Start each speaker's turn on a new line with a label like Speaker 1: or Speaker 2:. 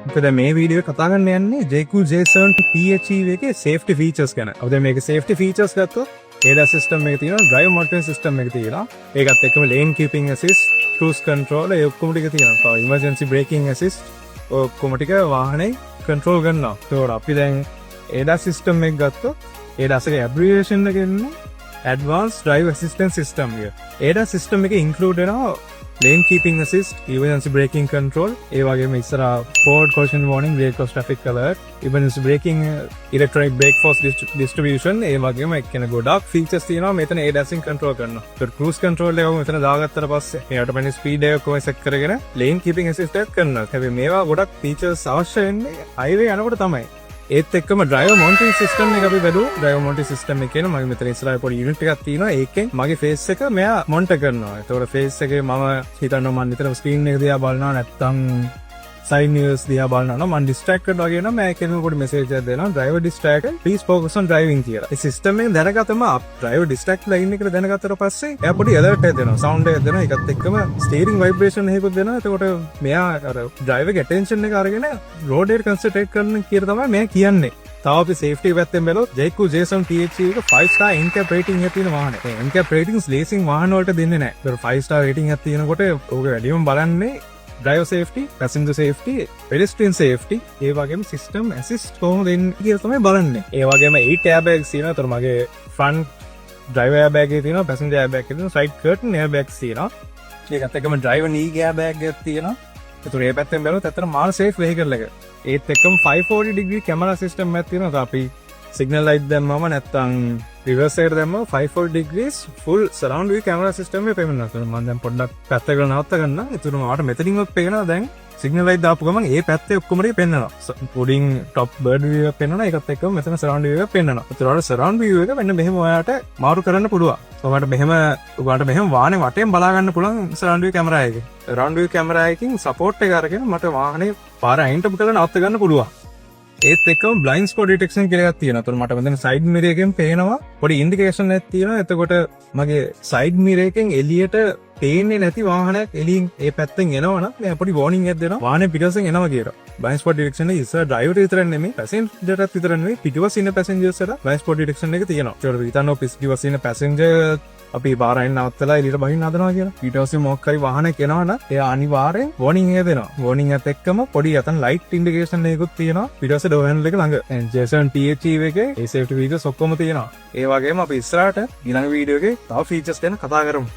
Speaker 1: මොකද මේ වීඩියෝ කතා කරන්න යන්නේ JQ-J7 PHEV එකේ safety features ගැන. අපිට මේකේ safety features ගත්තොත් ADAS system එකේ තියෙනවා, drive monitoring system එකේ තියෙනවා. ඒකත් එක්කම lane keeping assist, cruise control ඒ ඔක්කොම ටික තියෙනවා. emergency braking assist ඔක්කොම ටික වාහනේ control කරනවා. ඒතකොට අපි දැන් ADAS system එක ගත්තොත් ADAS එකේ abbreviation එක එන්නේ Advanced Drive Assistance System එක. ADAS system එකේ include වෙනවා lane keeping assist, emergency braking control, ඒ වගේම ඉස්සරහා forward collision warning, rear cross traffic alert, emergency braking, electronic brake force distribution, ඒ වගේම එක්කෙන ගොඩක් features තියෙනවා මෙතන ADAS එකෙන් control කරනවා. ඒත් cruise control එක මෙතන දාගත්තට පස්සේ එයාට වෙන speed එක කොහොම set කරගෙන lane keeping assist එකක් කරනවා. හැබැයි මේවා ගොඩක් features අවශ්‍ය වෙන්නේ highway යනකොට තමයි. ඒත් එක්කම driver monitoring system එක අපි බැලුවා. driver monitoring system එක කියන මගේ මෙතන ඉස්සරහා පොඩි unit එකක් තියෙනවා. ඒකෙන් මගේ face එක මෙයා monitor කරනවා. ඒතකොට face එකේ මම හිතනවා මම නිතරම screen එක දිහා බලනවා නැත්තම් side mirrors දිහා බලනවා නම් මම distracted වගේ නම් මම ඒකෙන් පොඩි message එකක් දෙනවා. driver distracted, please focus on driving කියලා. ඒ system එකෙන් දැනගත්තම driver distracted line එකට දැනගත්තට පස්සේ එයා පොඩි alert එකක් දෙනවා. sound එකක් දෙනවා. ඒකත් එක්කම steering vibration එකකුත් දෙනවා. එතකොට මෙයා අර driver ගේ attention එක අරගෙන road එකට concentrate කරන්න කියලා තමයි මෙයා කියන්නේ. තව අපි safety පැත්තෙන් බැලුවොත් JQ-J7 PHEV එක 5 star NCAP rating එකක් තියෙන වාහනයක්. ඒ NCAP ratings racing වාහන වලට දෙන්නේ නැහැ. ඒක 5 star rating එකක් තියෙනකොට ඕක වැඩිම බලන්නේ driver safety, passenger safety, pedestrian safety, ඒ වගේම system assist කොහොමද දෙන්නේ කියලා තමයි බලන්නේ. ඒ වගේම 8 airbags තියෙනවා. ඒතර මගේ front driver airbag එකේ තියෙනවා, passenger airbag එකේ තියෙනවා, side curtain airbags තියෙනවා. ඒකත් එක්කම driver knee airbag එකක් තියෙනවා. ඒතර මේ පැත්තෙන් බැලුවොත් ඇත්තට මාල් safe vehicle එක. ඒත් එක්කම 540 degree camera system එකක් තියෙනවා. අපි signal light දැම්මම නැත්තම් reverse එකට දැම්මම 540 degrees full surround view camera system එක පෙන්නනවා. මම දැන් පොඩ්ඩක් පැත්තකට නවත්ත ගන්න. ඒතුළු මට මෙතනින්වත් පේනවා දැන් signal light දාපු ගමන් ඒ පැත්තේ ඔක්කොම ටික පෙන්නනවා. උඩින් top bird view එක පෙන්නනවා. ඒකත් එක්කම මෙතන surround view එක පෙන්නනවා. ඒතකොට surround view එක මෙන්න මෙහෙම ඔයාලට මාරු කරන්න පුළුවන්. ඔයාලට මෙහෙම වාහනේ වටේම බලා ගන්න පුළුවන් surround view camera එකේ. surround view camera එකකින් support එක අරගෙන මට වාහනේ පාර අයින්ට පුතලා නවත්ත ගන්න පුළුවන්. ඒත් එක්කම blind spot detection කියලා එකක් තියෙනවා. එතකොට මට මෙතන side mirror එකෙන් පේනවා පොඩි indication එකක් තියෙනවා. එතකොට මගේ side mirror එකෙන් එළියට පේන්නේ නැති වාහනයක් එළියෙන් ඒ පැත්තෙන් එනවනම් මම පොඩි warning එකක් දෙනවා. වාහනේ පිටුපස්සෙන් එනවා කියලා. blind spot detection එක ඉස්සර driver විතර නෙමෙයි passengerට විතර නෙමෙයි පිටුපස්සේ ඉන්න passengersට blind spot detection එක තියෙනවා. ඒකට හිතන්න පිටුපස්සේ ඉන්න passenger අපි පාරයින් නවත්තලා එළියට බහින්න හදනවා කියලා. ඊට පස්සේ මොකක් හරි වාහනයක් එනවනම් එයා අනිවාර්යෙන් warning එක දෙනවා. warning එකත් එක්කම පොඩි යතන light indication එකකුත් තියෙනවා පිටපස්සේ door handle එක ළඟ. දැන් J7 PHEV එකේ ඒ safety features ඔක්කොම තියෙනවා. ඒ වගේම අපි ඉස්සරහට ඊළඟ වීඩියෝ එකේ තව features ගැන කතා කරමු.